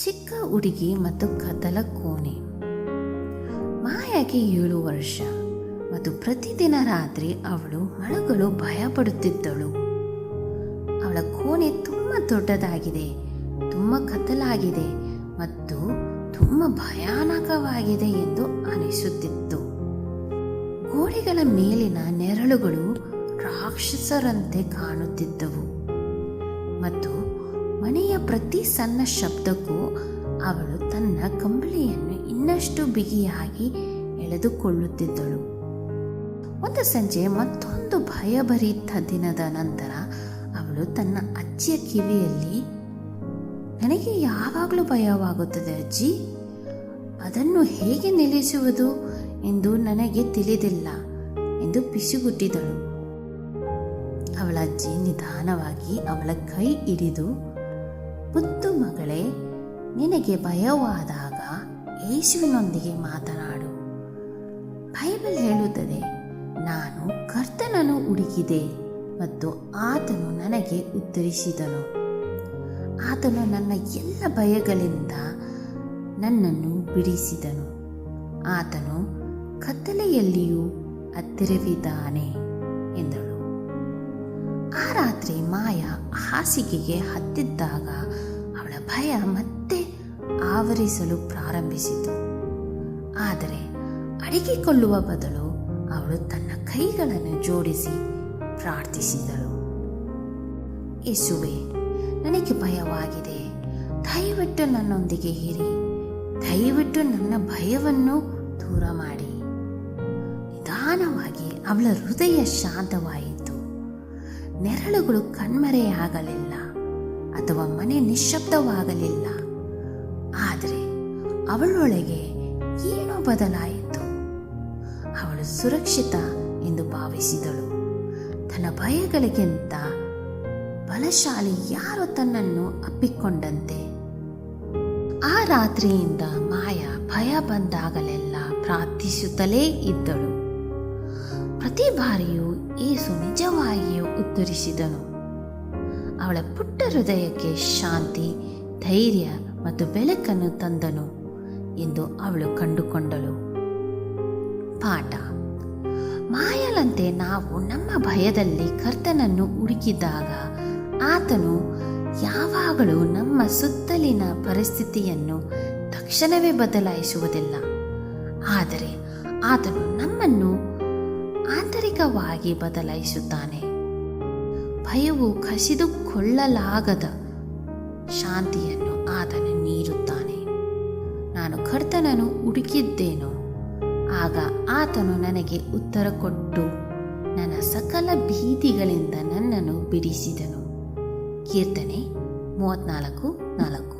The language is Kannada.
ಚಿಕ್ಕ ಹುಡುಗಿ ಮತ್ತು ಕತ್ತಲ ಕೋಣೆ. ಮಾಯಾಗೆ 7 ವರ್ಷ ಮತ್ತು ಪ್ರತಿದಿನ ರಾತ್ರಿ ಅವಳು ಮಲಗಲು ಭಯಪಡುತ್ತಿದ್ದಳು. ಅವಳ ಕೋಣೆ ತುಂಬ ದೊಡ್ಡದಾಗಿದೆ, ತುಂಬ ಕತ್ತಲಾಗಿದೆ ಮತ್ತು ತುಂಬ ಭಯಾನಕವಾಗಿದೆ ಎಂದು ಅನಿಸುತ್ತಿತ್ತು. ಗೋಡೆಗಳ ಮೇಲಿನ ನೆರಳುಗಳು ರಾಕ್ಷಸರಂತೆ ಕಾಣುತ್ತಿದ್ದವು ಮತ್ತು ಮನೆಯ ಪ್ರತಿ ಸಣ್ಣ ಶಬ್ದಕ್ಕೂ ಅವಳು ತನ್ನ ಕಂಬಳಿಯನ್ನು ಇನ್ನಷ್ಟು ಬಿಗಿಯಾಗಿ ಎಳೆದುಕೊಳ್ಳುತ್ತಿದ್ದಳು. ಒಂದು ಸಂಜೆ ಮತ್ತೊಂದು ಭಯಭರಿತ ದಿನದ ನಂತರ ಅವಳು ತನ್ನ ಅಜ್ಜಿಯ ಕಿವಿಯಲ್ಲಿ, ನನಗೆ ಯಾವಾಗಲೂ ಭಯವಾಗುತ್ತದೆ ಅಜ್ಜಿ, ಅದನ್ನು ಹೇಗೆ ನಿಲ್ಲಿಸುವುದು ಎಂದು ನನಗೆ ತಿಳಿದಿಲ್ಲ ಎಂದು ಪಿಸುಗುಟ್ಟಿದಳು. ಅವಳ ಅಜ್ಜಿ ನಿಧಾನವಾಗಿ ಅವಳ ಕೈ ಹಿಡಿದು, ಮುದ್ದು ಮಗಳೇ, ನಿನಗೆ ಭಯವಾದಾಗ ಯೇಸುವಿನೊಂದಿಗೆ ಮಾತನಾಡು. ಬೈಬಲ್ ಹೇಳುತ್ತದೆ, ನಾನು ಕರ್ತನನ್ನು ಹುಡುಕಿದೆ ಮತ್ತು ಆತನು ನನಗೆ ಉತ್ತರಿಸಿದನು. ಆತನು ನನ್ನ ಎಲ್ಲ ಭಯಗಳಿಂದ ನನ್ನನ್ನು ಬಿಡಿಸಿದನು. ಆತನು ಕತ್ತಲೆಯಲ್ಲಿಯೂ ಹತ್ತಿರವಿದ್ದಾನೆ ಎಂದಳು. ಆ ರಾತ್ರಿ ಮಾಯಾ ಹಾಸಿಗೆಗೆ ಹತ್ತಿದ್ದಾಗ ಅವಳ ಭಯ ಮತ್ತೆ ಆವರಿಸಲು ಪ್ರಾರಂಭಿಸಿತು. ಆದರೆ ಅಡಗಿಕೊಳ್ಳುವ ಬದಲು ಅವಳು ತನ್ನ ಕೈಗಳನ್ನು ಜೋಡಿಸಿ ಪ್ರಾರ್ಥಿಸಿದಳು. ಯೇಸುವೇ, ನನಗೆ ಭಯವಾಗಿದೆ, ದಯವಿಟ್ಟು ನನ್ನೊಂದಿಗೆ ಇರಿ, ದಯವಿಟ್ಟು ನನ್ನ ಭಯವನ್ನು ದೂರ ಮಾಡಿ. ನಿಧಾನವಾಗಿ ಅವಳ ಹೃದಯ ಶಾಂತವಾಯಿತು. ನೆರಳುಗಳು ಕಣ್ಮರೆಯಾಗಲಿಲ್ಲ ಅಥವಾ ಮನೆ ನಿಶ್ಶಬ್ದವಾಗಲಿಲ್ಲ. ಆದರೆ ಅವಳೊಳಗೆ ಏನೋ ಬದಲಾಯಿತು. ಅವಳು ಸುರಕ್ಷಿತ ಎಂದು ಭಾವಿಸಿದಳು. ತನ್ನ ಭಯಗಳಿಗಿಂತ ಬಲಶಾಲಿ ಯಾರು ತನ್ನನ್ನು ಅಪ್ಪಿಕೊಂಡಂತೆ. ಆ ರಾತ್ರಿಯಿಂದ ಮಾಯಾ ಭಯ ಬಂದಾಗಲೆಲ್ಲ ಪ್ರಾರ್ಥಿಸುತ್ತಲೇ ಇದ್ದಳು. ಪ್ರತಿ ಬಾರಿಯೂ ಯೇಸು ನಿಜವಾಗಿಯೂ ಉತ್ತರಿಸಿದನು. ಅವಳ ಪುಟ್ಟ ಹೃದಯಕ್ಕೆ ಶಾಂತಿ, ಧೈರ್ಯ ಮತ್ತು ಬೆಳಕನ್ನು ತಂದನು ಎಂದು ಅವಳು ಕಂಡುಕೊಂಡಳು. ಪಾಠ: ಮಾಯಲಂತೆ ನಾವು ನಮ್ಮ ಭಯದಲ್ಲಿ ಕರ್ತನನ್ನು ಹುಡುಕಿದಾಗ ಆತನು ಯಾವಾಗಲೂ ನಮ್ಮ ಸುತ್ತಲಿನ ಪರಿಸ್ಥಿತಿಯನ್ನು ತಕ್ಷಣವೇ ಬದಲಾಯಿಸುವುದಿಲ್ಲ. ಆದರೆ ಆತನು ನಮ್ಮನ್ನು ಆಂತರಿಕವಾಗಿ ಬದಲಾಯಿಸುತ್ತಾನೆ. ಭಯವು ಕಸಿದುಕೊಳ್ಳಲಾಗದ ಶಾಂತಿಯನ್ನು ಆತನು ನೀಡುತ್ತಾನೆ. ನಾನು ಕರ್ತನನ್ನು ಹುಡುಕಿದ್ದೇನೋ, ಆಗ ಆತನು ನನಗೆ ಉತ್ತರ ಕೊಟ್ಟು ನನ್ನ ಸಕಲ ಭೀತಿಗಳಿಂದ ನನ್ನನ್ನು ಬಿಡಿಸಿದನು. ಕೀರ್ತನೆ 34:4.